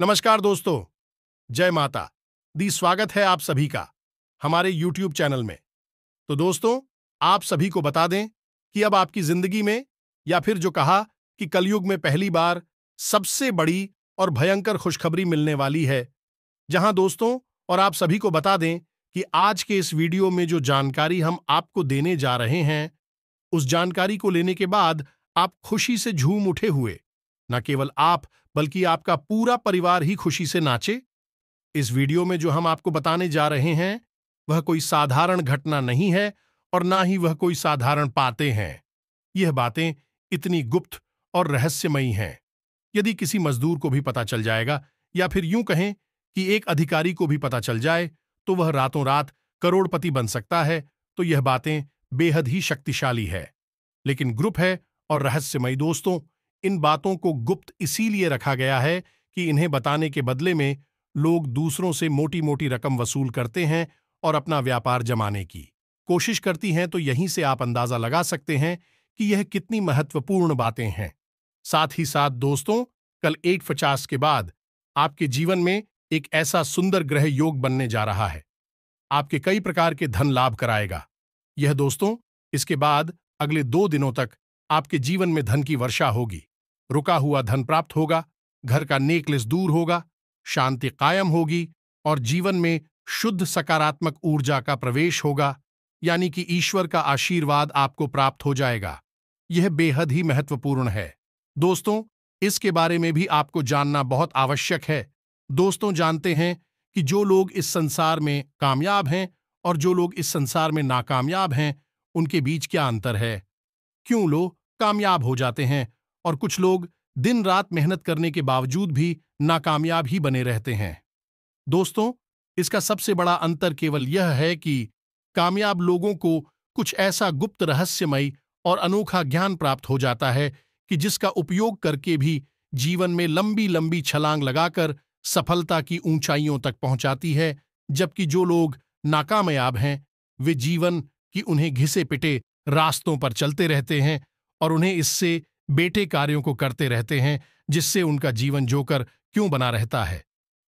नमस्कार दोस्तों, जय माता दी। स्वागत है आप सभी का हमारे YouTube चैनल में। तो दोस्तों, आप सभी को बता दें कि अब आपकी जिंदगी में, या फिर जो कहा कि कलयुग में पहली बार सबसे बड़ी और भयंकर खुशखबरी मिलने वाली है। जहां दोस्तों, और आप सभी को बता दें कि आज के इस वीडियो में जो जानकारी हम आपको देने जा रहे हैं, उस जानकारी को लेने के बाद आप खुशी से झूम उठे हुए, न केवल आप बल्कि आपका पूरा परिवार ही खुशी से नाचे। इस वीडियो में जो हम आपको बताने जा रहे हैं, वह कोई साधारण घटना नहीं है और ना ही वह कोई साधारण बातें हैं। यह बातें इतनी गुप्त और रहस्यमयी हैं, यदि किसी मजदूर को भी पता चल जाएगा, या फिर यूं कहें कि एक अधिकारी को भी पता चल जाए, तो वह रातों रात करोड़पति बन सकता है। तो यह बातें बेहद ही शक्तिशाली है, लेकिन ग्रुप है और रहस्यमयी। दोस्तों, इन बातों को गुप्त इसीलिए रखा गया है कि इन्हें बताने के बदले में लोग दूसरों से मोटी मोटी रकम वसूल करते हैं और अपना व्यापार जमाने की कोशिश करती हैं। तो यहीं से आप अंदाजा लगा सकते हैं कि यह कितनी महत्वपूर्ण बातें हैं। साथ ही साथ दोस्तों, कल 8:50 के बाद आपके जीवन में एक ऐसा सुंदर ग्रह योग बनने जा रहा है, आपके कई प्रकार के धन लाभ कराएगा। यह दोस्तों, इसके बाद अगले 2 दिनों तक आपके जीवन में धन की वर्षा होगी। रुका हुआ धन प्राप्त होगा, घर का नेकलेस दूर होगा, शांति कायम होगी और जीवन में शुद्ध सकारात्मक ऊर्जा का प्रवेश होगा, यानी कि ईश्वर का आशीर्वाद आपको प्राप्त हो जाएगा। यह बेहद ही महत्वपूर्ण है। दोस्तों, इसके बारे में भी आपको जानना बहुत आवश्यक है। दोस्तों, जानते हैं कि जो लोग इस संसार में कामयाब हैं और जो लोग इस संसार में नाकामयाब हैं, उनके बीच क्या अंतर है? क्यों लोग कामयाब हो जाते हैं और कुछ लोग दिन रात मेहनत करने के बावजूद भी नाकामयाब ही बने रहते हैं? दोस्तों, इसका सबसे बड़ा अंतर केवल यह है कि कामयाब लोगों को कुछ ऐसा गुप्त रहस्यमयी और अनोखा ज्ञान प्राप्त हो जाता है कि जिसका उपयोग करके भी जीवन में लंबी लंबी छलांग लगाकर सफलता की ऊंचाइयों तक पहुंचाती है। जबकि जो लोग नाकामयाब हैं, वे जीवन की उन्हें घिसे पिटे रास्तों पर चलते रहते हैं और उन्हें इससे बेटे कार्यों को करते रहते हैं, जिससे उनका जीवन जोकर क्यों बना रहता है,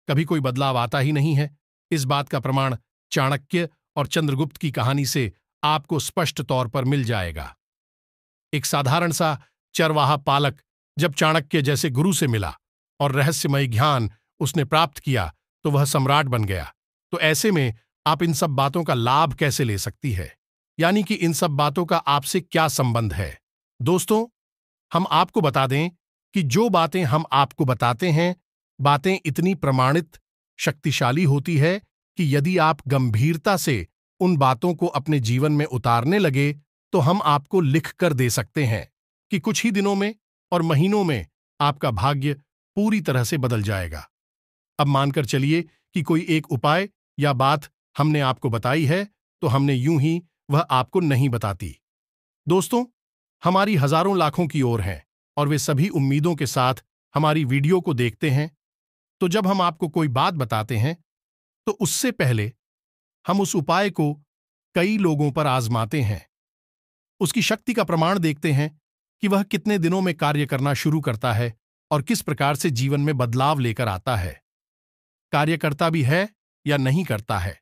कभी कोई बदलाव आता ही नहीं है। इस बात का प्रमाण चाणक्य और चंद्रगुप्त की कहानी से आपको स्पष्ट तौर पर मिल जाएगा। एक साधारण सा चरवाहा पालक जब चाणक्य जैसे गुरु से मिला और रहस्यमय ज्ञान उसने प्राप्त किया, तो वह सम्राट बन गया। तो ऐसे में आप इन सब बातों का लाभ कैसे ले सकती है, यानी कि इन सब बातों का आपसे क्या संबंध है? दोस्तों, हम आपको बता दें कि जो बातें हम आपको बताते हैं, बातें इतनी प्रमाणित, शक्तिशाली होती है कि यदि आप गंभीरता से उन बातों को अपने जीवन में उतारने लगे, तो हम आपको लिख कर दे सकते हैं कि कुछ ही दिनों में और महीनों में आपका भाग्य पूरी तरह से बदल जाएगा। अब मानकर चलिए कि कोई एक उपाय या बात हमने आपको बताई है, तो हमने यूं ही वह आपको नहीं बताती। दोस्तों, हमारी हजारों लाखों की ओर हैं और वे सभी उम्मीदों के साथ हमारी वीडियो को देखते हैं। तो जब हम आपको कोई बात बताते हैं, तो उससे पहले हम उस उपाय को कई लोगों पर आजमाते हैं, उसकी शक्ति का प्रमाण देखते हैं कि वह कितने दिनों में कार्य करना शुरू करता है और किस प्रकार से जीवन में बदलाव लेकर आता है, कार्य करता भी है या नहीं करता है,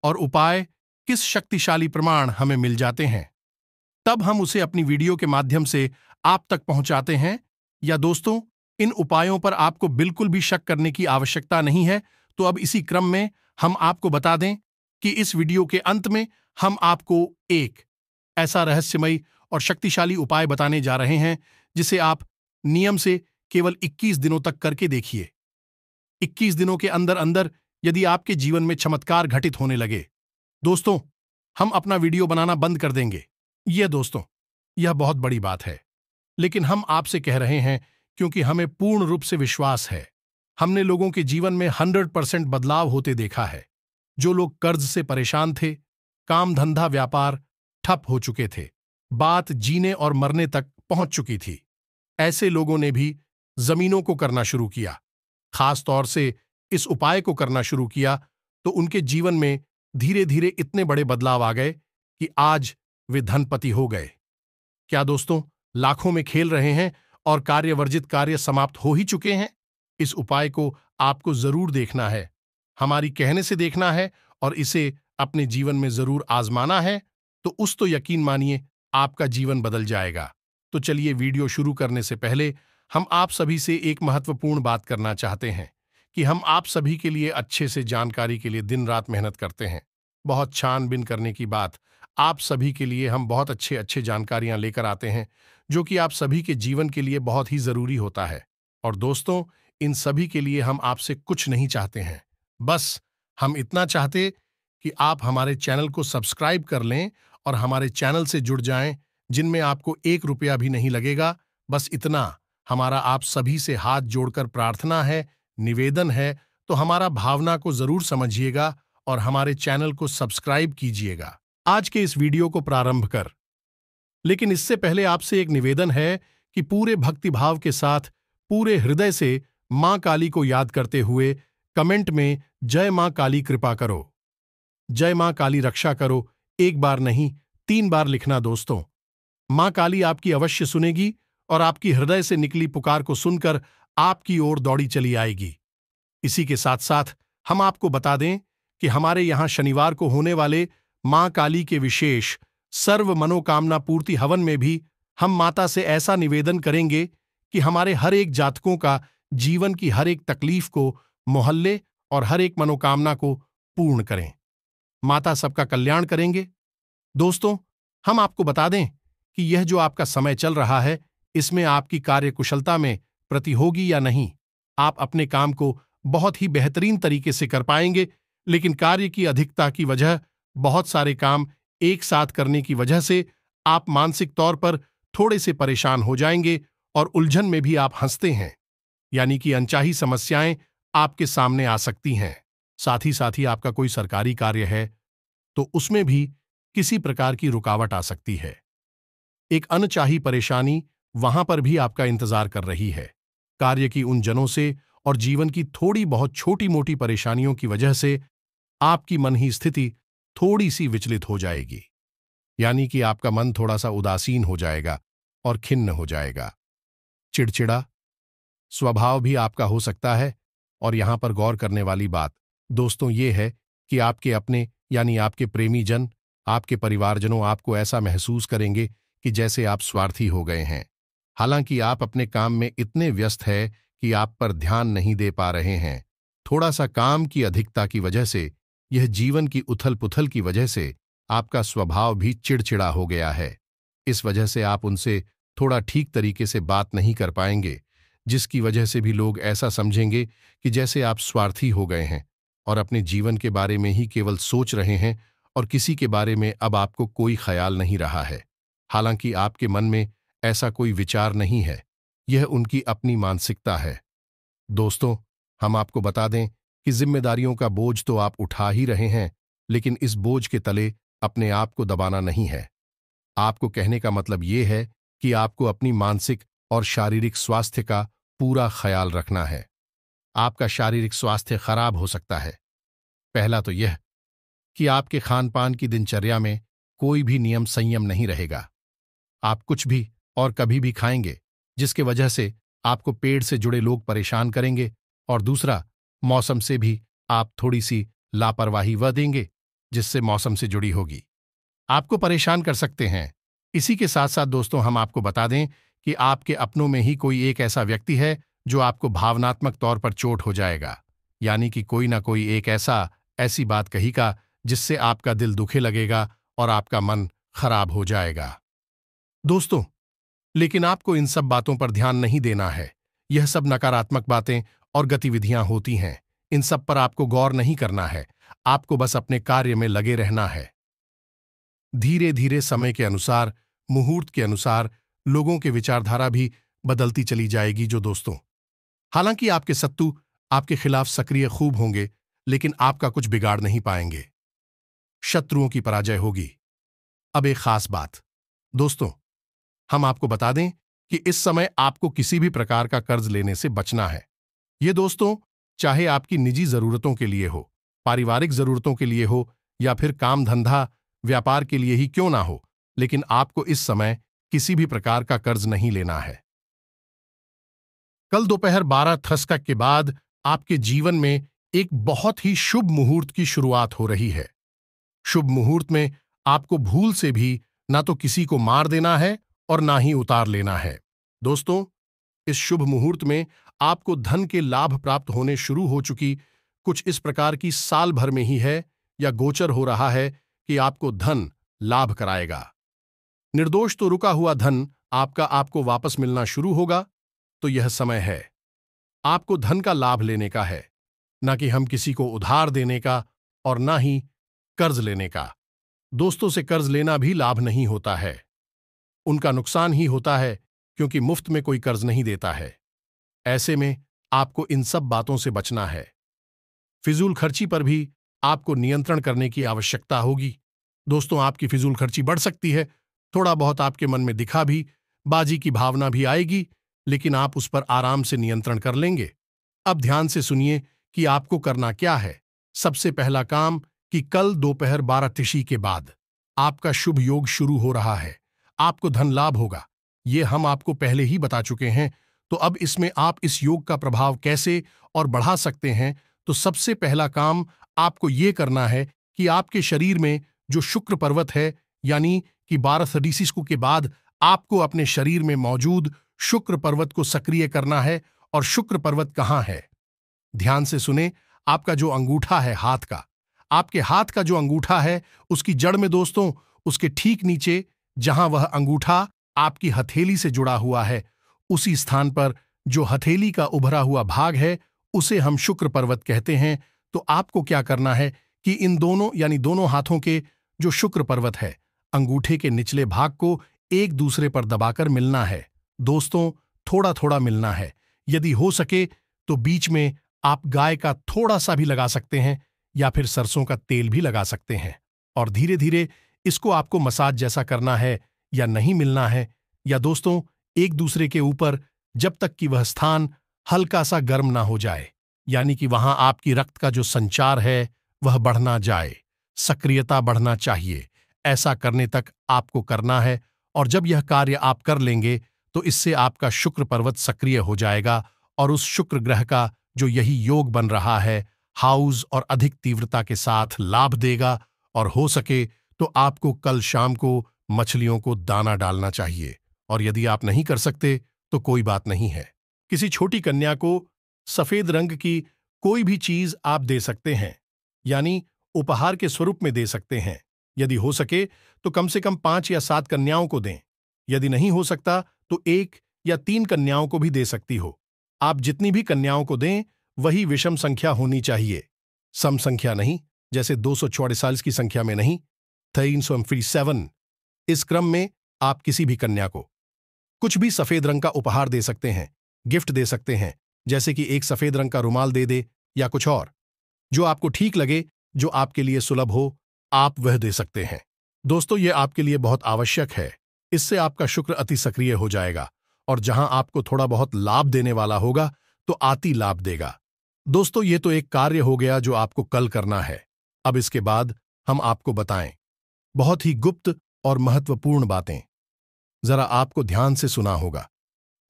और उपाय किस शक्तिशाली प्रमाण हमें मिल जाते हैं। तब हम उसे अपनी वीडियो के माध्यम से आप तक पहुंचाते हैं। या दोस्तों, इन उपायों पर आपको बिल्कुल भी शक करने की आवश्यकता नहीं है। तो अब इसी क्रम में हम आपको बता दें कि इस वीडियो के अंत में हम आपको एक ऐसा रहस्यमयी और शक्तिशाली उपाय बताने जा रहे हैं, जिसे आप नियम से केवल 21 दिनों तक करके देखिए। 21 दिनों के अंदर अंदर यदि आपके जीवन में चमत्कार घटित होने लगे, दोस्तों, हम अपना वीडियो बनाना बंद कर देंगे। यह दोस्तों, यह बहुत बड़ी बात है, लेकिन हम आपसे कह रहे हैं क्योंकि हमें पूर्ण रूप से विश्वास है। हमने लोगों के जीवन में 100% बदलाव होते देखा है। जो लोग कर्ज से परेशान थे, काम धंधा व्यापार ठप हो चुके थे, बात जीने और मरने तक पहुंच चुकी थी, ऐसे लोगों ने भी जमीनों को करना शुरू किया। खास तौर से इस उपाय को करना शुरू किया तो उनके जीवन में धीरे धीरे इतने बड़े बदलाव आ गए कि आज वे धनपति हो गए। क्या दोस्तों, लाखों में खेल रहे हैं और कार्यवर्जित कार्य समाप्त हो ही चुके हैं? इस उपाय को आपको जरूर देखना है, हमारी कहने से देखना है और इसे अपने जीवन में जरूर आजमाना है, तो उस तो यकीन मानिए आपका जीवन बदल जाएगा। तो चलिए, वीडियो शुरू करने से पहले हम आप सभी से एक महत्वपूर्ण बात करना चाहते हैं कि हम आप सभी के लिए अच्छे से जानकारी के लिए दिन रात मेहनत करते हैं। बहुत छानबीन करने की बात, आप सभी के लिए हम बहुत अच्छे अच्छे जानकारियां लेकर आते हैं जो कि आप सभी के जीवन के लिए बहुत ही जरूरी होता है। और दोस्तों, इन सभी के लिए हम आपसे कुछ नहीं चाहते हैं, बस हम इतना चाहते कि आप हमारे चैनल को सब्सक्राइब कर लें और हमारे चैनल से जुड़ जाएं, जिनमें आपको 1 रुपया भी नहीं लगेगा। बस इतना हमारा आप सभी से हाथ जोड़कर प्रार्थना है, निवेदन है, तो हमारा भावना को जरूर समझिएगा और हमारे चैनल को सब्सक्राइब कीजिएगा। आज के इस वीडियो को प्रारंभ कर, लेकिन इससे पहले आपसे एक निवेदन है कि पूरे भक्तिभाव के साथ पूरे हृदय से मां काली को याद करते हुए कमेंट में जय मां काली कृपा करो, जय मां काली रक्षा करो, एक बार नहीं 3 बार लिखना दोस्तों। मां काली आपकी अवश्य सुनेगी और आपकी हृदय से निकली पुकार को सुनकर आपकी ओर दौड़ी चली आएगी। इसी के साथ साथ हम आपको बता दें कि हमारे यहां शनिवार को होने वाले मां काली के विशेष सर्व मनोकामना पूर्ति हवन में भी हम माता से ऐसा निवेदन करेंगे कि हमारे हर एक जातकों का जीवन की हर एक तकलीफ को, मोहल्ले और हर एक मनोकामना को पूर्ण करें। माता सबका कल्याण करेंगे। दोस्तों, हम आपको बता दें कि यह जो आपका समय चल रहा है, इसमें आपकी कार्यकुशलता में प्रति होगी या नहीं। आप अपने काम को बहुत ही बेहतरीन तरीके से कर पाएंगे, लेकिन कार्य की अधिकता की वजह, बहुत सारे काम एक साथ करने की वजह से आप मानसिक तौर पर थोड़े से परेशान हो जाएंगे और उलझन में भी आप हंसते हैं, यानी कि अनचाही समस्याएं आपके सामने आ सकती हैं। साथ ही आपका कोई सरकारी कार्य है तो उसमें भी किसी प्रकार की रुकावट आ सकती है। एक अनचाही परेशानी वहां पर भी आपका इंतजार कर रही है। कार्य की उन जनों से और जीवन की थोड़ी बहुत छोटी मोटी परेशानियों की वजह से आपकी मन ही स्थिति थोड़ी सी विचलित हो जाएगी, यानी कि आपका मन थोड़ा सा उदासीन हो जाएगा और खिन्न हो जाएगा। चिड़चिड़ा स्वभाव भी आपका हो सकता है। और यहां पर गौर करने वाली बात दोस्तों ये है कि आपके अपने यानी आपके प्रेमी जन, आपके परिवारजनों आपको ऐसा महसूस करेंगे कि जैसे आप स्वार्थी हो गए हैं। हालांकि आप अपने काम में इतने व्यस्त है कि आप पर ध्यान नहीं दे पा रहे हैं। थोड़ा सा काम की अधिकता की वजह से, यह जीवन की उथल पुथल की वजह से आपका स्वभाव भी चिड़चिड़ा हो गया है। इस वजह से आप उनसे थोड़ा ठीक तरीके से बात नहीं कर पाएंगे, जिसकी वजह से भी लोग ऐसा समझेंगे कि जैसे आप स्वार्थी हो गए हैं और अपने जीवन के बारे में ही केवल सोच रहे हैं और किसी के बारे में अब आपको कोई ख्याल नहीं रहा है। हालांकि आपके मन में ऐसा कोई विचार नहीं है, यह उनकी अपनी मानसिकता है। दोस्तों, हम आपको बता दें कि जिम्मेदारियों का बोझ तो आप उठा ही रहे हैं, लेकिन इस बोझ के तले अपने आप को दबाना नहीं है। आपको कहने का मतलब यह है कि आपको अपनी मानसिक और शारीरिक स्वास्थ्य का पूरा ख्याल रखना है। आपका शारीरिक स्वास्थ्य खराब हो सकता है। पहला तो यह कि आपके खान पान की दिनचर्या में कोई भी नियम संयम नहीं रहेगा। आप कुछ भी और कभी भी खाएंगे, जिसके वजह से आपको पेट से जुड़े लोग परेशान करेंगे। और दूसरा, मौसम से भी आप थोड़ी सी लापरवाही देंगे, जिससे मौसम से जुड़ी होगी, आपको परेशान कर सकते हैं। इसी के साथ साथ दोस्तों, हम आपको बता दें कि आपके अपनों में ही कोई एक ऐसा व्यक्ति है जो आपको भावनात्मक तौर पर चोट हो जाएगा, यानी कि कोई ना कोई एक ऐसी बात कहीगा जिससे आपका दिल दुखे लगेगा और आपका मन खराब हो जाएगा। दोस्तों, लेकिन आपको इन सब बातों पर ध्यान नहीं देना है। यह सब नकारात्मक बातें और गतिविधियां होती हैं, इन सब पर आपको गौर नहीं करना है। आपको बस अपने कार्य में लगे रहना है। धीरे धीरे समय के अनुसार, मुहूर्त के अनुसार लोगों के विचारधारा भी बदलती चली जाएगी। जो दोस्तों, हालांकि आपके शत्रु आपके खिलाफ सक्रिय खूब होंगे, लेकिन आपका कुछ बिगाड़ नहीं पाएंगे। शत्रुओं की पराजय होगी। अब एक खास बात दोस्तों, हम आपको बता दें कि इस समय आपको किसी भी प्रकार का कर्ज लेने से बचना है। ये दोस्तों, चाहे आपकी निजी जरूरतों के लिए हो, पारिवारिक जरूरतों के लिए हो या फिर काम धंधा व्यापार के लिए ही क्यों ना हो, लेकिन आपको इस समय किसी भी प्रकार का कर्ज नहीं लेना है। कल दोपहर 12 के बाद आपके जीवन में एक बहुत ही शुभ मुहूर्त की शुरुआत हो रही है। शुभ मुहूर्त में आपको भूल से भी ना तो किसी को मार देना है और ना ही उतार लेना है। दोस्तों, इस शुभ मुहूर्त में आपको धन के लाभ प्राप्त होने शुरू हो चुकी कुछ इस प्रकार की साल भर में ही है या गोचर हो रहा है कि आपको धन लाभ कराएगा। निर्दोष तो रुका हुआ धन आपको वापस मिलना शुरू होगा। तो यह समय है आपको धन का लाभ लेने का है, ना कि हम किसी को उधार देने का और ना ही कर्ज लेने का। दोस्तों से कर्ज लेना भी लाभ नहीं होता है, उनका नुकसान ही होता है, क्योंकि मुफ्त में कोई कर्ज नहीं देता है। ऐसे में आपको इन सब बातों से बचना है। फिजूल खर्ची पर भी आपको नियंत्रण करने की आवश्यकता होगी। दोस्तों, आपकी फिजूल खर्ची बढ़ सकती है, थोड़ा बहुत आपके मन में दिखा भी, बाजी की भावना भी आएगी, लेकिन आप उस पर आराम से नियंत्रण कर लेंगे। अब ध्यान से सुनिए कि आपको करना क्या है। सबसे पहला काम कि कल दोपहर 12 तिथि के बाद आपका शुभ योग शुरू हो रहा है, आपको धन लाभ होगा। ये हम आपको पहले ही बता चुके हैं। तो अब इसमें आप इस योग का प्रभाव कैसे और बढ़ा सकते हैं। तो सबसे पहला काम आपको ये करना है कि आपके शरीर में जो शुक्र पर्वत है, यानी कि 12 डिसीजू के बाद आपको अपने शरीर में मौजूद शुक्र पर्वत को सक्रिय करना है। और शुक्र पर्वत कहाँ है? ध्यान से सुने, आपका जो अंगूठा है हाथ का, आपके हाथ का जो अंगूठा है, उसकी जड़ में दोस्तों, उसके ठीक नीचे जहां वह अंगूठा आपकी हथेली से जुड़ा हुआ है, उसी स्थान पर जो हथेली का उभरा हुआ भाग है, उसे हम शुक्र पर्वत कहते हैं। तो आपको क्या करना है कि इन दोनों यानी दोनों हाथों के जो शुक्र पर्वत है, अंगूठे के निचले भाग को एक दूसरे पर दबाकर मिलना है। दोस्तों, थोड़ा थोड़ा मिलना है। यदि हो सके तो बीच में आप गाय का थोड़ा सा भी लगा सकते हैं या फिर सरसों का तेल भी लगा सकते हैं। और धीरे धीरे इसको आपको मसाज जैसा करना है या नहीं मिलना है, या दोस्तों एक दूसरे के ऊपर, जब तक कि वह स्थान हल्का सा गर्म ना हो जाए, यानी कि वहां आपकी रक्त का जो संचार है वह बढ़ना जाए, सक्रियता बढ़ना चाहिए। ऐसा करने तक आपको करना है। और जब यह कार्य आप कर लेंगे तो इससे आपका शुक्र पर्वत सक्रिय हो जाएगा और उस शुक्र ग्रह का जो यही योग बन रहा है, हाउस और अधिक तीव्रता के साथ लाभ देगा। और हो सके तो आपको कल शाम को मछलियों को दाना डालना चाहिए। और यदि आप नहीं कर सकते तो कोई बात नहीं है, किसी छोटी कन्या को सफेद रंग की कोई भी चीज आप दे सकते हैं, यानी उपहार के स्वरूप में दे सकते हैं। यदि हो सके तो कम से कम 5 या 7 कन्याओं को दें। यदि नहीं हो सकता तो 1 या 3 कन्याओं को भी दे सकती हो। आप जितनी भी कन्याओं को दें वही विषम संख्या होनी चाहिए, सम संख्या नहीं, जैसे 244 की संख्या में नहीं, 347। इस क्रम में आप किसी भी कन्या को कुछ भी सफेद रंग का उपहार दे सकते हैं, गिफ्ट दे सकते हैं, जैसे कि एक सफेद रंग का रुमाल दे या कुछ और जो आपको ठीक लगे, जो आपके लिए सुलभ हो, आप वह दे सकते हैं। दोस्तों, यह आपके लिए बहुत आवश्यक है। इससे आपका शुक्र अति सक्रिय हो जाएगा और जहां आपको थोड़ा बहुत लाभ देने वाला होगा तो आती लाभ देगा। दोस्तों, ये तो एक कार्य हो गया जो आपको कल करना है। अब इसके बाद हम आपको बताएं बहुत ही गुप्त और महत्वपूर्ण बातें। जरा आपको ध्यान से सुना होगा।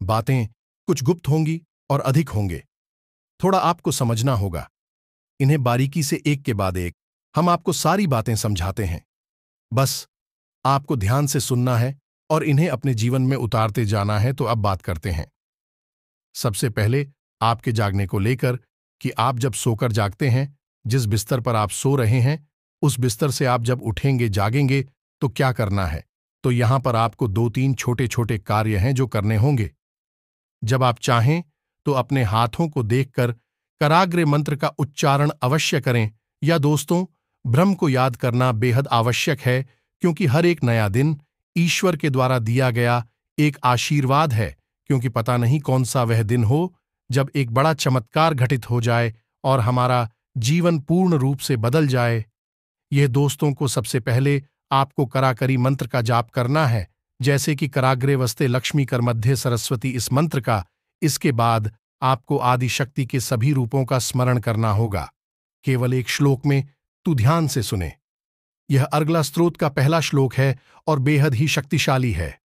बातें कुछ गुप्त होंगी और अधिक होंगे, थोड़ा आपको समझना होगा। इन्हें बारीकी से एक के बाद एक हम आपको सारी बातें समझाते हैं। बस आपको ध्यान से सुनना है और इन्हें अपने जीवन में उतारते जाना है। तो अब बात करते हैं सबसे पहले आपके जागने को लेकर कि आप जब सोकर जागते हैं, जिस बिस्तर पर आप सो रहे हैं, उस बिस्तर से आप जब उठेंगे जागेंगे तो क्या करना है। तो यहां पर आपको 2-3 छोटे छोटे कार्य हैं जो करने होंगे। जब आप चाहें तो अपने हाथों को देखकर कराग्रे मंत्र का उच्चारण अवश्य करें। या दोस्तों, ब्रह्म को याद करना बेहद आवश्यक है, क्योंकि हर एक नया दिन ईश्वर के द्वारा दिया गया एक आशीर्वाद है। क्योंकि पता नहीं कौन सा वह दिन हो जब एक बड़ा चमत्कार घटित हो जाए और हमारा जीवन पूर्ण रूप से बदल जाए। यह दोस्तों को सबसे पहले आपको कराकरी मंत्र का जाप करना है, जैसे कि कराग्रे वस्ते लक्ष्मी कर मध्य सरस्वती, इस मंत्र का। इसके बाद आपको आदि शक्ति के सभी रूपों का स्मरण करना होगा, केवल एक श्लोक में। तू ध्यान से सुने, यह अर्गला स्तोत्र का पहला श्लोक है और बेहद ही शक्तिशाली है।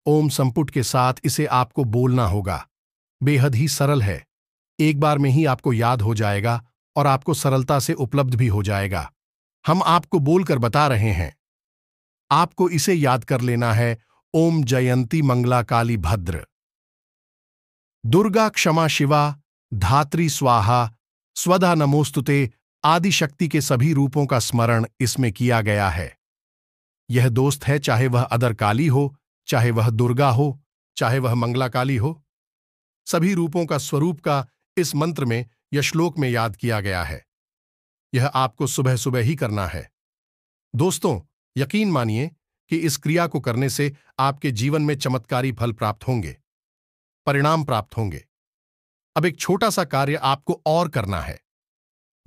ओम संपुट के साथ इसे आपको बोलना होगा। बेहद ही सरल है। एक बार में ही आपको याद हो जाएगा और आपको सरलता से उपलब्ध भी हो जाएगा। हम आपको बोलकर बता रहे हैं। आपको इसे याद कर लेना है। ओम जयंती मंगला काली भद्र, दुर्गा क्षमा शिवा, धात्री स्वाहा, स्वधा नमोस्तुते आदि शक्ति के सभी रूपों का स्मरण इसमें किया गया है। यह दोस्त है, चाहे वह अदर काली हो, चाहे वह दुर्गा हो, चाहे वह मंगला काली हो, सभी रूपों का स्वरूप का इस मंत्र में या श्लोक में याद किया गया है। यह आपको सुबह सुबह ही करना है। दोस्तों, यकीन मानिए कि इस क्रिया को करने से आपके जीवन में चमत्कारी फल प्राप्त होंगे, परिणाम प्राप्त होंगे। अब एक छोटा सा कार्य आपको और करना है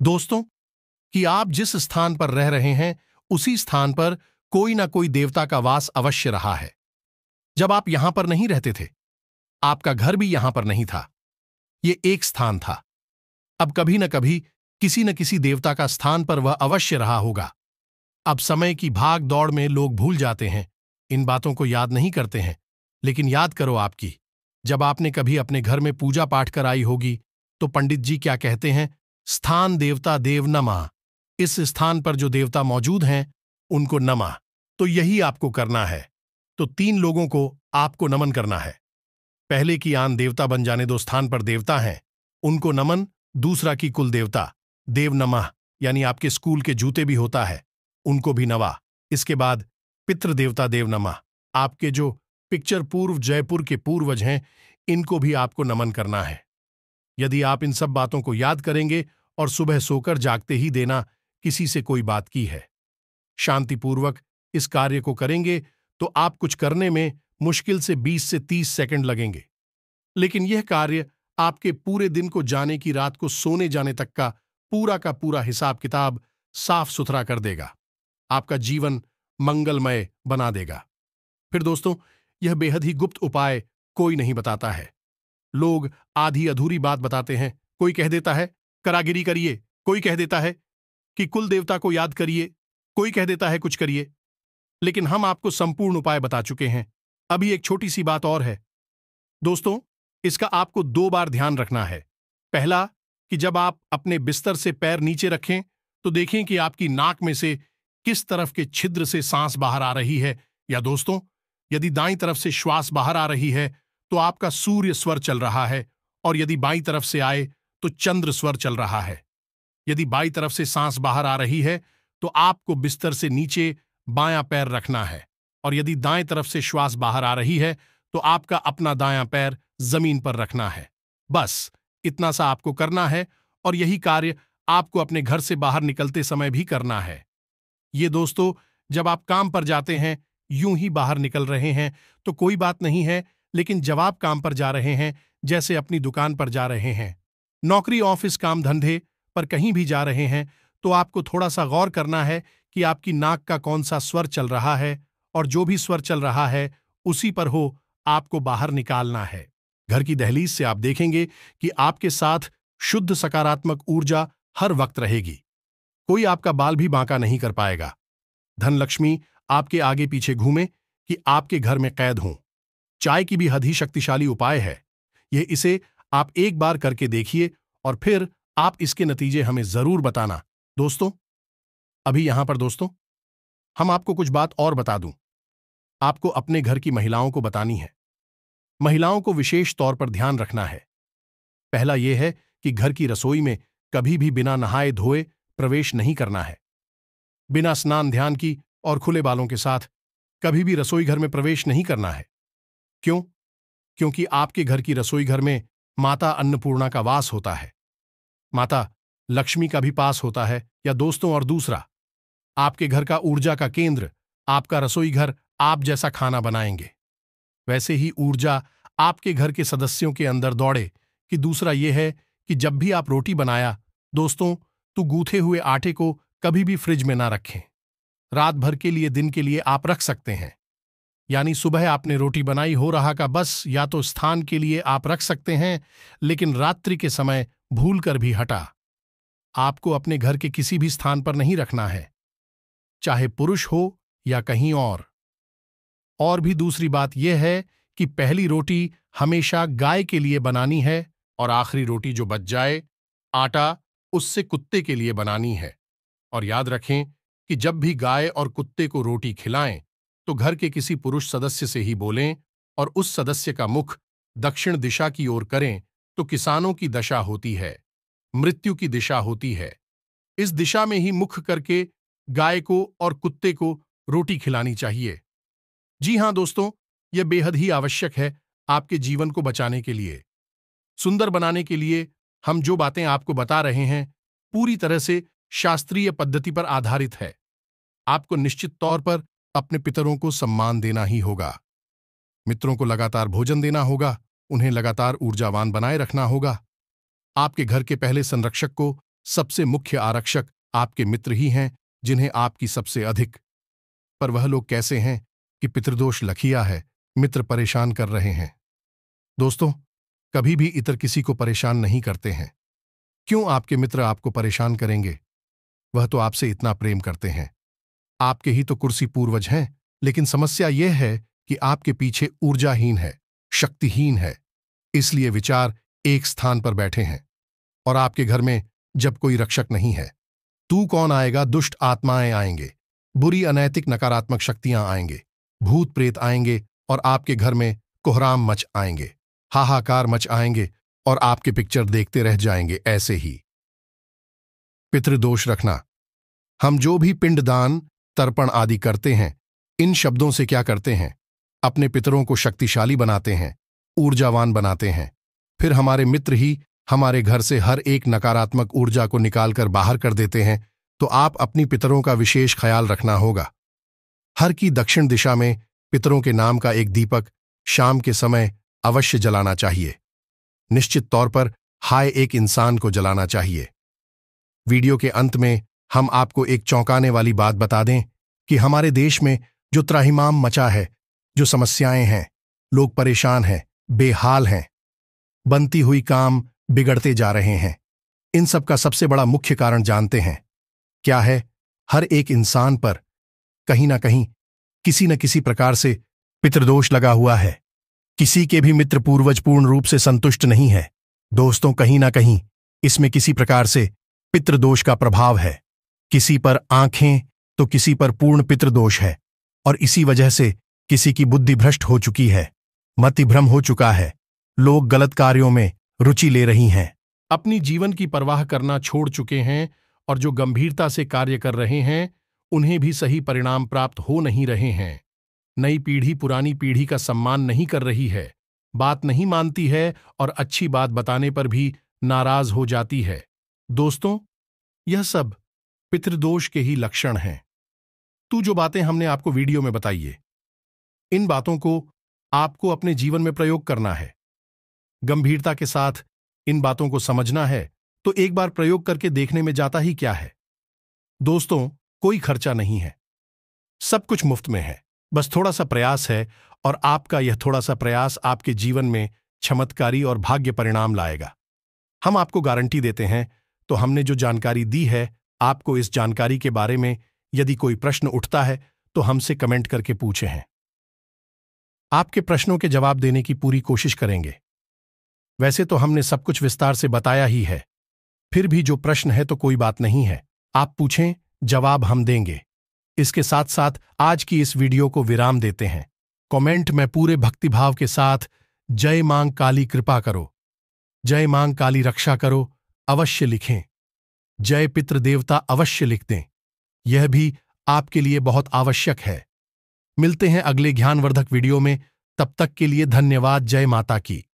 दोस्तों, कि आप जिस स्थान पर रह रहे हैं उसी स्थान पर कोई ना कोई देवता का वास अवश्य रहा है। जब आप यहां पर नहीं रहते थे, आपका घर भी यहां पर नहीं था, ये एक स्थान था। अब कभी न कभी किसी न किसी देवता का स्थान पर वह अवश्य रहा होगा। अब समय की भाग दौड़ में लोग भूल जाते हैं, इन बातों को याद नहीं करते हैं, लेकिन याद करो आपकी, जब आपने कभी अपने घर में पूजा पाठ कराई होगी तो पंडित जी क्या कहते हैं? स्थान देवता देव नमः। इस स्थान पर जो देवता मौजूद हैं उनको नमः। तो यही आपको करना है। तो 3 लोगों को आपको नमन करना है। पहले की आन देवता बन जाने दो स्थान पर देवता हैं, उनको नमन। दूसरा की कुल देवता देव नमः, यानी आपके स्कूल के जूते भी होता है, उनको भी नवा। इसके बाद पितृ देवता देव नमः, आपके जो पिक्चर पूर्व जयपुर के पूर्वज हैं, इनको भी आपको नमन करना है। यदि आप इन सब बातों को याद करेंगे और सुबह सोकर जागते ही देना किसी से कोई बात की है, शांतिपूर्वक इस कार्य को करेंगे तो आप कुछ करने में मुश्किल से 20 से 30 सेकंड लगेंगे, लेकिन यह कार्य आपके पूरे दिन को जाने की रात को सोने जाने तक का पूरा हिसाब किताब साफ सुथरा कर देगा, आपका जीवन मंगलमय बना देगा। फिर दोस्तों, यह बेहद ही गुप्त उपाय कोई नहीं बताता है। लोग आधी अधूरी बात बताते हैं। कोई कह देता है करागिरी करिए, कोई कह देता है कि कुल देवता को याद करिए, कोई कह देता है कुछ करिए, लेकिन हम आपको संपूर्ण उपाय बता चुके हैं। अभी एक छोटी सी बात और है दोस्तों, इसका आपको 2 बार ध्यान रखना है। पहला, कि जब आप अपने बिस्तर से पैर नीचे रखें तो देखें कि आपकी नाक में से किस तरफ के छिद्र से सांस बाहर आ रही है, या दोस्तों, यदि दाईं तरफ से श्वास बाहर आ रही है तो आपका सूर्य स्वर चल रहा है, और यदि बाईं तरफ से आए तो चंद्र स्वर चल रहा है। यदि बाईं तरफ से सांस बाहर आ रही है तो आपको बिस्तर से नीचे बायां पैर रखना है, और यदि दाएं तरफ से श्वास बाहर आ रही है तो आपका अपना दायां पैर जमीन पर रखना है। बस इतना सा आपको करना है, और यही कार्य आपको अपने घर से बाहर निकलते समय भी करना है। ये दोस्तों, जब आप काम पर जाते हैं, यूं ही बाहर निकल रहे हैं तो कोई बात नहीं है, लेकिन जब आप काम पर जा रहे हैं, जैसे अपनी दुकान पर जा रहे हैं, नौकरी ऑफिस काम धंधे पर कहीं भी जा रहे हैं, तो आपको थोड़ा सा गौर करना है कि आपकी नाक का कौन सा स्वर चल रहा है, और जो भी स्वर चल रहा है उसी पर हो आपको बाहर निकालना है। घर की दहलीज से आप देखेंगे कि आपके साथ शुद्ध सकारात्मक ऊर्जा हर वक्त रहेगी। कोई आपका बाल भी बांका नहीं कर पाएगा। धन लक्ष्मी आपके आगे पीछे घूमे कि आपके घर में कैद हों। चाय की भी हद ही शक्तिशाली उपाय है। यह इसे आप एक बार करके देखिए और फिर आप इसके नतीजे हमें जरूर बताना। दोस्तों, अभी यहां पर दोस्तों, हम आपको कुछ बात और बता दूं। आपको अपने घर की महिलाओं को बतानी है। महिलाओं को विशेष तौर पर ध्यान रखना है। पहला यह है कि घर की रसोई में कभी भी बिना नहाए धोए प्रवेश नहीं करना है। बिना स्नान ध्यान की और खुले बालों के साथ कभी भी रसोई घर में प्रवेश नहीं करना है। क्यों? क्योंकि आपके घर की रसोई घर में माता अन्नपूर्णा का वास होता है, माता लक्ष्मी का भी पास होता है। या दोस्तों, और दूसरा, आपके घर का ऊर्जा का केंद्र आपका रसोई घर आप जैसा खाना बनाएंगे, वैसे ही ऊर्जा आपके घर के सदस्यों के अंदर दौड़े। कि दूसरा यह है कि जब भी आप रोटी बनाया दोस्तों, तो गूथे हुए आटे को कभी भी फ्रिज में ना रखें। रात भर के लिए, दिन के लिए आप रख सकते हैं। यानी सुबह आपने रोटी बनाई हो रहा का बस या तो स्थान के लिए आप रख सकते हैं, लेकिन रात्रि के समय भूल कर भी हटा। आपको अपने घर के किसी भी स्थान पर नहीं रखना है, चाहे पुरुष हो या कहीं और भी दूसरी बात यह है कि पहली रोटी हमेशा गाय के लिए बनानी है और आखिरी रोटी जो बच जाए, आटा उससे कुत्ते के लिए बनानी है। और याद रखें कि जब भी गाय और कुत्ते को रोटी खिलाएं तो घर के किसी पुरुष सदस्य से ही बोलें और उस सदस्य का मुख दक्षिण दिशा की ओर करें तो किसानों की दशा होती है, मृत्यु की दिशा होती है। इस दिशा में ही मुख करके गाय को और कुत्ते को रोटी खिलानी चाहिए। जी हां दोस्तों, यह बेहद ही आवश्यक है आपके जीवन को बचाने के लिए, सुंदर बनाने के लिए। हम जो बातें आपको बता रहे हैं पूरी तरह से शास्त्रीय पद्धति पर आधारित है। आपको निश्चित तौर पर अपने पितरों को सम्मान देना ही होगा, मित्रों को लगातार भोजन देना होगा, उन्हें लगातार ऊर्जावान बनाए रखना होगा। आपके घर के पहले संरक्षक को सबसे मुख्य आरक्षक आपके मित्र ही हैं, जिन्हें आपकी सबसे अधिक। पर वह लोग कैसे हैं कि पितृदोष लखिया है, मित्र परेशान कर रहे हैं। दोस्तों, कभी भी इतर किसी को परेशान नहीं करते हैं। क्यों आपके मित्र आपको परेशान करेंगे? वह तो आपसे इतना प्रेम करते हैं। आपके ही तो कुर्सी पूर्वज हैं, लेकिन समस्या यह है कि आपके पीछे ऊर्जाहीन है, शक्तिहीन है, इसलिए विचार एक स्थान पर बैठे हैं। और आपके घर में जब कोई रक्षक नहीं है, तू कौन आएगा? दुष्ट आत्माएं आएंगे, बुरी अनैतिक नकारात्मक शक्तियां आएंगे, भूत प्रेत आएंगे और आपके घर में कोहराम मच आएंगे, हाहाकार मच आएंगे और आपके पिक्चर देखते रह जाएंगे ऐसे ही। पितृदोष रखना। हम जो भी पिंडदान, तर्पण आदि करते हैं, इन शब्दों से क्या करते हैं? अपने पितरों को शक्तिशाली बनाते हैं, ऊर्जावान बनाते हैं। फिर हमारे मित्र ही हमारे घर से हर एक नकारात्मक ऊर्जा को निकालकर बाहर कर देते हैं। तो आप अपनी पितरों का विशेष ख्याल रखना होगा। हर की दक्षिण दिशा में पितरों के नाम का एक दीपक शाम के समय अवश्य जलाना चाहिए। निश्चित तौर पर हाय एक इंसान को जलाना चाहिए। वीडियो के अंत में हम आपको एक चौंकाने वाली बात बता दें कि हमारे देश में जो त्राहिमाम मचा है, जो समस्याएं हैं, लोग परेशान हैं, बेहाल हैं, बनती हुई काम बिगड़ते जा रहे हैं, इन सब का सबसे बड़ा मुख्य कारण जानते हैं क्या है? हर एक इंसान पर कहीं ना कहीं किसी न किसी प्रकार से पितृदोष लगा हुआ है। किसी के भी मित्र पूर्वज पूर्ण रूप से संतुष्ट नहीं है। दोस्तों, कहीं ना कहीं इसमें किसी प्रकार से पितृदोष का प्रभाव है। किसी पर आंखें तो किसी पर पूर्ण पितृदोष है और इसी वजह से किसी की बुद्धि भ्रष्ट हो चुकी है, मतिभ्रम हो चुका है, लोग गलत कार्यों में रुचि ले रही हैं, अपनी जीवन की परवाह करना छोड़ चुके हैं और जो गंभीरता से कार्य कर रहे हैं उन्हें भी सही परिणाम प्राप्त हो नहीं रहे हैं। नई पीढ़ी पुरानी पीढ़ी का सम्मान नहीं कर रही है, बात नहीं मानती है और अच्छी बात बताने पर भी नाराज हो जाती है। दोस्तों, यह सब पितृदोष के ही लक्षण हैं। तो जो बातें हमने आपको वीडियो में बताई है, इन बातों को आपको अपने जीवन में प्रयोग करना है। गंभीरता के साथ इन बातों को समझना है तो एक बार प्रयोग करके देखने में जाता ही क्या है। दोस्तों, कोई खर्चा नहीं है, सब कुछ मुफ्त में है, बस थोड़ा सा प्रयास है और आपका यह थोड़ा सा प्रयास आपके जीवन में चमत्कारी और भाग्य परिणाम लाएगा। हम आपको गारंटी देते हैं। तो हमने जो जानकारी दी है आपको, इस जानकारी के बारे में यदि कोई प्रश्न उठता है तो हमसे कमेंट करके पूछे हैं। आपके प्रश्नों के जवाब देने की पूरी कोशिश करेंगे। वैसे तो हमने सब कुछ विस्तार से बताया ही है, फिर भी जो प्रश्न है तो कोई बात नहीं है, आप पूछें, जवाब हम देंगे। इसके साथ साथ आज की इस वीडियो को विराम देते हैं। कमेंट में पूरे भक्तिभाव के साथ जय मां काली कृपा करो, जय मां काली रक्षा करो अवश्य लिखें। जय पितृदेवता अवश्य लिख दें, यह भी आपके लिए बहुत आवश्यक है। मिलते हैं अगले ज्ञानवर्धक वीडियो में, तब तक के लिए धन्यवाद। जय माता की।